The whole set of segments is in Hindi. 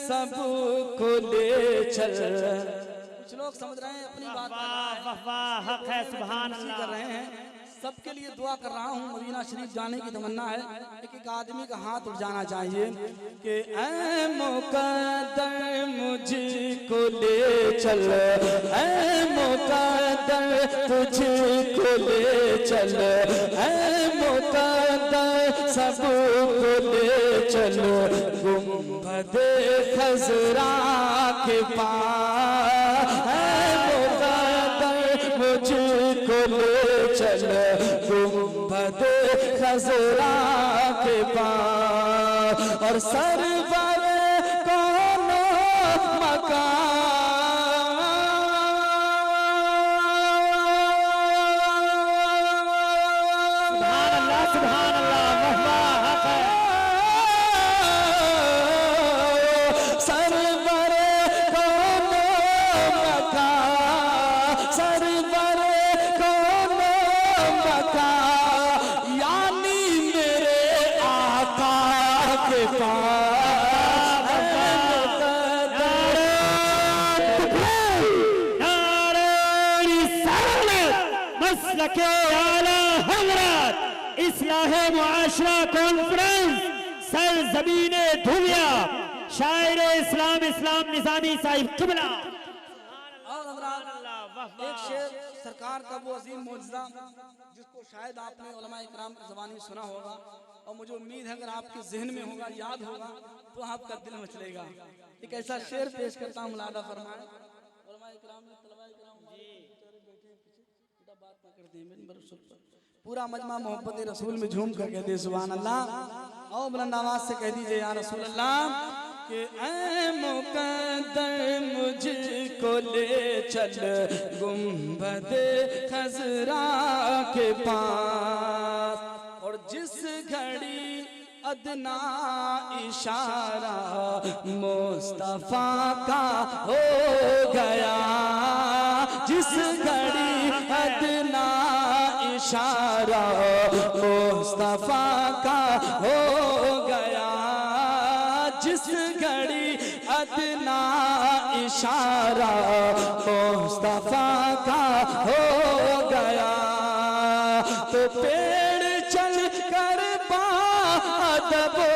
सबको ले चल। कुछ लोग समझ रहे हैं अपनी बात, वाह हक है, सुभान अल्लाह कर रहे हैं। सबके लिए दुआ कर रहा हूँ। मदीना शरीफ जाने की तमन्ना है। एक आदमी का हाथ उठ जाना चाहिए कि ऐ मुक़द्दर मुझको ले चल, ऐ मुक़द्दर तुझको ले चल, ऐ मुक़द्दर सबको ले चल। गुंबदे खज़रा के पास, ऐ मुक़द्दर मुझको ले चल। गुंबदे खज़रा के पास और सरवर कोनो मकान, सुभान अल्लाह, वाह हक है। सरवर कोनो मकान, सरवर कोनो मकान, यानी मेरे आका के पास। मसलके आला हज़रत इस्लाहे मुआशरा कॉन्फ्रेंस सरज़मीने धुलिया, शायर इस्लाम इस्लाम निज़ामी साहिब किबला। एक शेर सरकार का वो अजीम मौजज़ा जिसको शायद आपने उलमा इकराम की ज़बानी सुना होगा और मुझे उम्मीद है अगर आपके जहन में होगा, याद होगा तो आपका दिल मचलेगा। एक ऐसा शेर पेश करता हूँ, मुलादा फरमाए। उलमा इकराम ने तलबा इकराम बात ना कर दें, पूरा मजमा मोहब्बत रसूल में झूम कर कहते सुभान अल्लाह। और बुलंद आवाज से कह दीजिए या रसूल अल्लाह कि ऐ मुक़द्दर मुझको ले चल। गुंबदे खज़रा के पास और जिस घड़ी अदना इशारा मुस्तफा का हो गया, जिस घड़ी अदना इशारा मुस्तफा का हो गया, जिस घड़ी अदना इशारा मुस्तफा का हो गया, तो पेड़ चल कर बादबो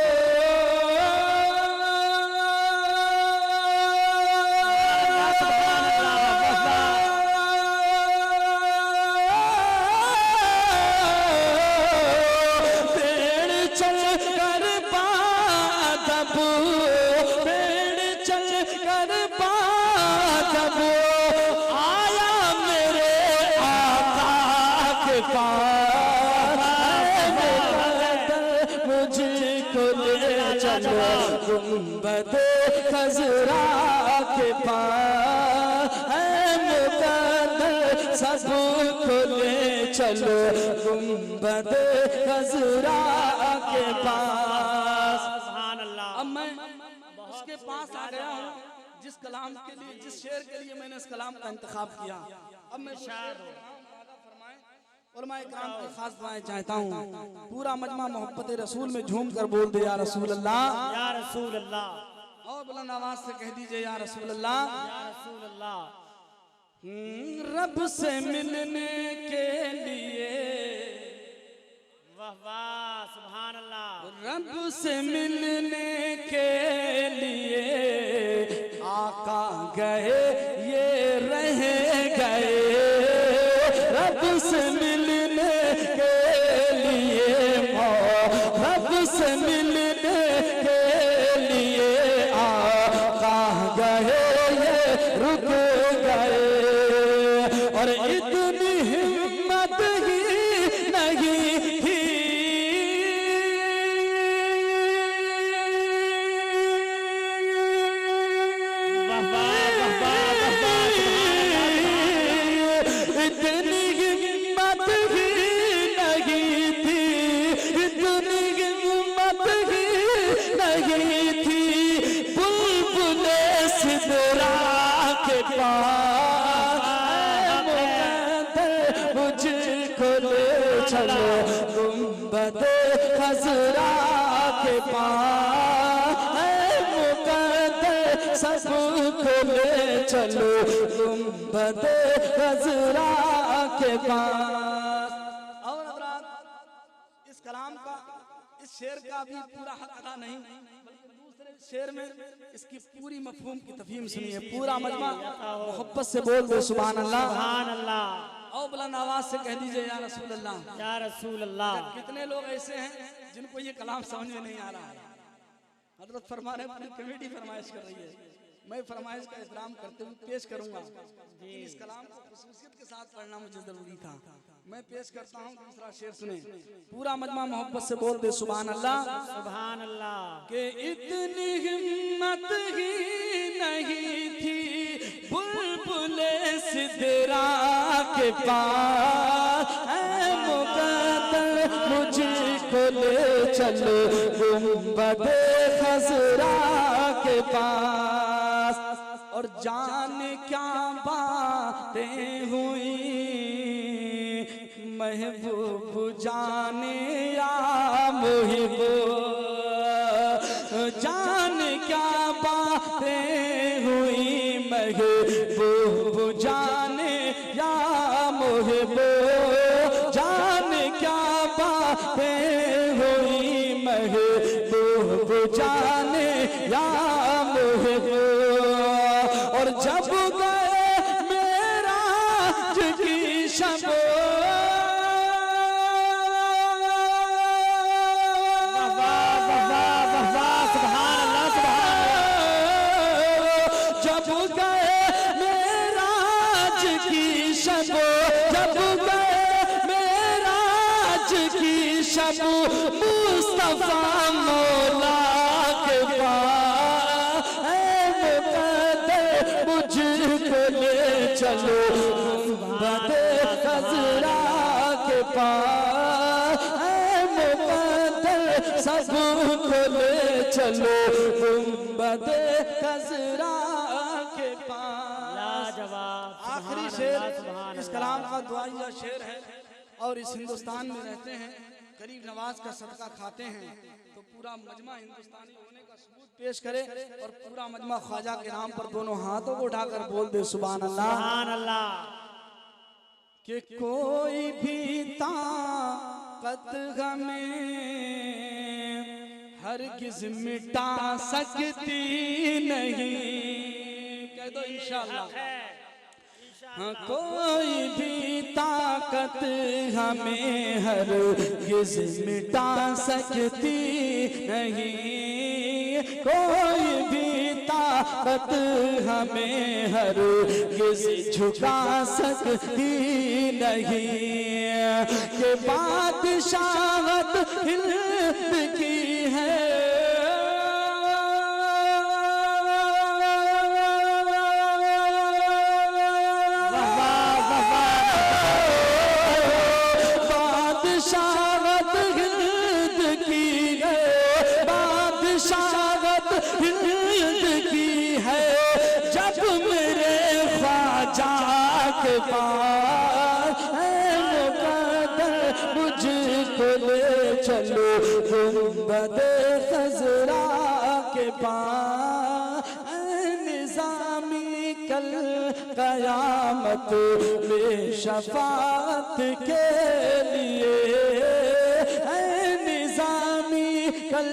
गुंबदे खज़रा के पास, है मुक़द्दर सबको ले चलो। गुंबदे खज़रा के पास। सुभान अल्लाह। अब मैं उसके पास आ गया हूँ जिस कलाम के लिए, जिस शेर के लिए मैंने इस कलाम का इंतखाब किया। अब मैं शायर हूँ। उलमा इकराम की खास दुआएं चाहता हूँ। पूरा मजमा मोहब्बत रसूल में झूम कर बोल दे या रसूल अल्लाह, या रसूल अल्लाह। और बुलंद आवाज से कह दीजिए या रसूल अल्लाह, या रसूल अल्लाह। रब से मिलने के लिए, वाह वाह सुभान अल्लाह। रब से मिलने के लिए आका गए ये रह गए। रब से मिलने के लिए, रब से मिलने के लिए आका गए ये रुक गए। और इतनी हिम्मत ही नहीं थी, इतनी हिम्मत ही नहीं थी, इतनी हिम्मत ही नहीं थी बुलबुले सिदरा के पास। मुझको ले चलो गुंबदे खज़रा के पास, मुक़द्दर को ले चलो गुंबद खजरा के पास। और हज़रात इस कलाम का, इस शेर का भी पूरा हक अदा नहीं, बल्कि दूसरे शेर में इसकी पूरी मफहूम की तफहीम सुनिए। पूरा मजमा मोहब्बत से बोल दो सुभान अल्लाह, सुभान अल्लाह। और बुलंद आवाज से कह दीजिए या रसूल अल्लाह, या रसूल अल्लाह। कितने लोग ऐसे हैं जिनको ये कलाम समझ में नहीं आ रहा है। हजरत फरमा रहे पूरी कमेटी फरमाइश कर रही है, मैं फरमाइश का एहतराम करते हुए पेश करूंगा। इस कलाम को खुसूसियत के साथ पढ़ना मुझे जरूरी था। मैं पेश करता हूँ दूसरा शेर, सुने। पूरा मजमा मोहब्बत से बोल दे सुभान अल्लाह, सुभान अल्लाह। के इतनी हिम्मत ही नहीं थी बुलबुले सिदरा के पास, ऐ मुक़द्दर मुझको ले चलो गुंबद खजरा के पास। और जाने क्या बातें हुई महबूब जाने या मुहिबो, जाने क्या बातें हुई महबूब जाने या मुहिबो, जाने क्या बातें हुई महबूब जाने या मुहिबो। और जब गए मेराज की शब, मुस्तफा मौला के पास, ऐ मुक़द्दर मुझको ले चलो गुंबद खजरा के पास, ऐ मुक़द्दर सबको ले चलो गुंबद खजरा के पास। लाजवाब। आखिरी शेर इस कलाम का दुआया शेर है। और इस हिंदुस्तान में रहते हैं, गरीब नवाज का सदका खाते हैं, तो पूरा मजमा हिंदुस्तानी होने का सबूत पेश करे। और पूरा मजमा ख्वाजा के नाम पर दोनों हाथों को उठाकर बोल दे सुभान अल्लाह, सुभान अल्लाह। कि कोई भी ताकत हमें हरगिज़ मिटा सकती नहीं। कह दो इंशाअल्लाह। हाँ, कोई भी ताकत हमें हरगिज़ मिटा सकती नहीं, कोई भी ताकत हमें हरगिज़ झुका सकती नहीं। के बादशाहत हिंद की है, के पास, ऐ मुक़द्दर मुझको ले चलो गुंबद खजरा के पास, ऐ निज़ामी कल क़यामत में शफ़ाअत के लिए, ऐ निज़ामी कल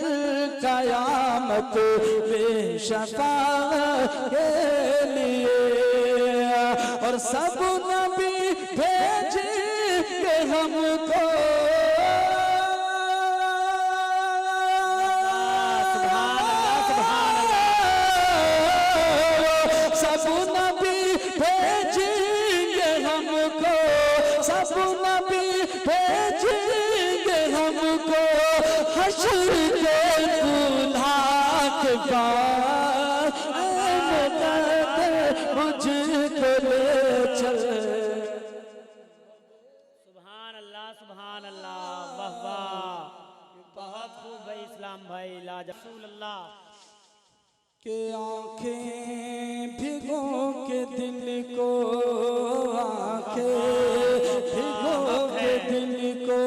क़यामत में शफ़ाअत के लिए। और सब नबी भेजेंगे हमको, सब नबी भेजेंगे हमको, सब नबी भेजेंगे हमको हश्र के दूल्हा के पास, मुझको ले चल। सुभान अल्लाह, सुभान अल्लाह। वाह वाह, बहुत खूब भाई इस्लाम भाई। लाजवाब अल्लाह। के आंखें भिगो के दिल को, आंखें भिगो के दिल को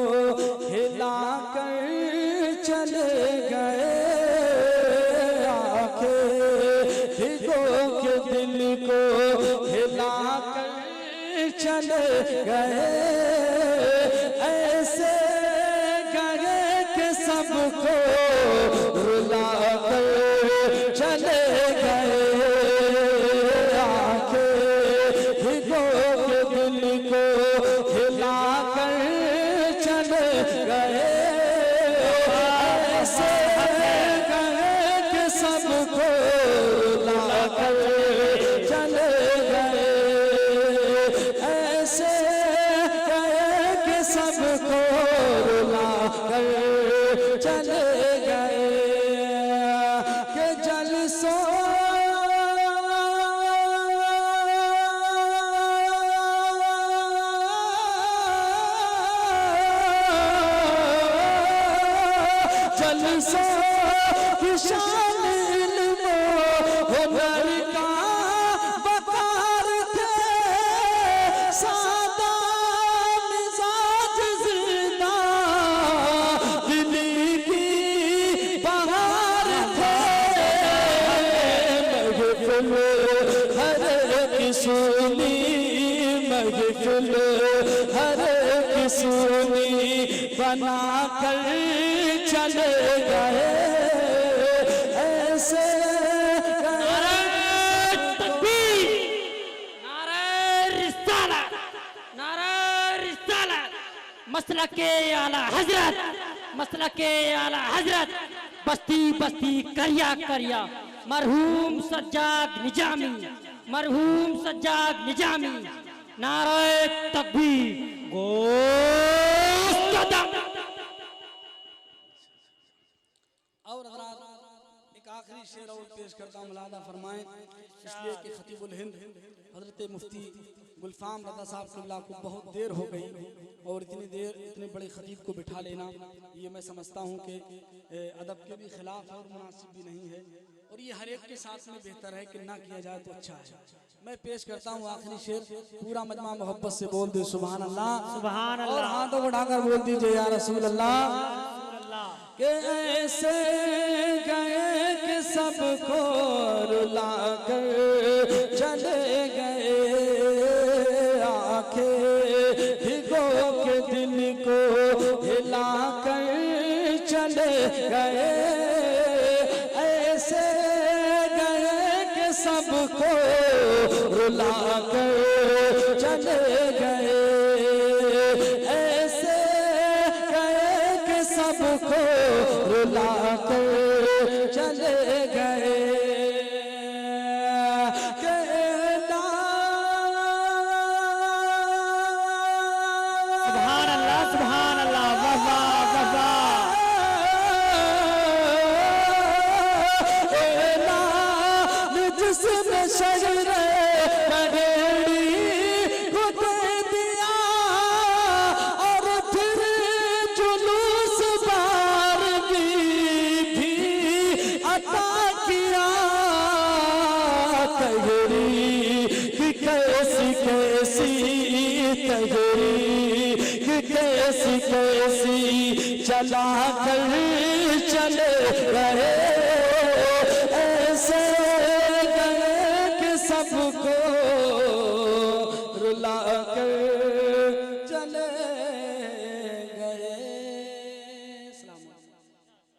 हिला कर चले गए, आंखें भिगो के दिल शान इल्म हुनर का वकार थे, सादा मिजाज जिंदा दिली की बहार थे। महफिल हर एक सुनी, महफिल हर एक सुनी, बना कर चले गए ऐसे। मसलके आला हजरत, मसलके आला हजरत, बस्ती बस्ती करिया करिया, मरहूम सज्जाद निजामी, मरहूम सज्जाद निजामी। नारे तकबीर, गोश्त दम। और एक आखिरी शेर और पेश करता हूँ, मुलादा फरमाएं, इसलिए कि खतीबुल हिंद हजरत मुफ्ती गुलफाम रज़ा साहब क़िबला को बहुत देर हो गई, और इतनी देर इतने बड़े खतीब को बिठा लेना ये मैं समझता हूँ कि अदब के भी खिलाफ है और मुनासिब भी नहीं है, और ये हर एक के साथ में बेहतर है कि ना किया जाए तो अच्छा है। मैं पेश करता हूँ आखिरी शेर, पूरा मजमा मोहब्बत से बोल दे सुभान अल्लाह, सुभान अल्लाह, और हाथों बढ़ाकर बोल दीजिए या रसूल अल्लाह। के ऐसे गए कि सबको रुला कर चले गए, आंखें भिगो के दिल को हिला कर चले गए। ऐसे गए कि सबको रुला कर चले गए, ऐसे गए कि सबको रुला कर चले गए। सुभान अल्लाह, सुभान अल्लाह, वाह वाह वाह वाह। जिसने शजरे बगेड़ी को दे दिया, और फिर जुलूस बारगी भी अता किया। तगड़ी कि कैसी कैसी, तगड़ी कि कैसी कैसी चला कर चले गए। ऐसे गए कि सबको रुला कर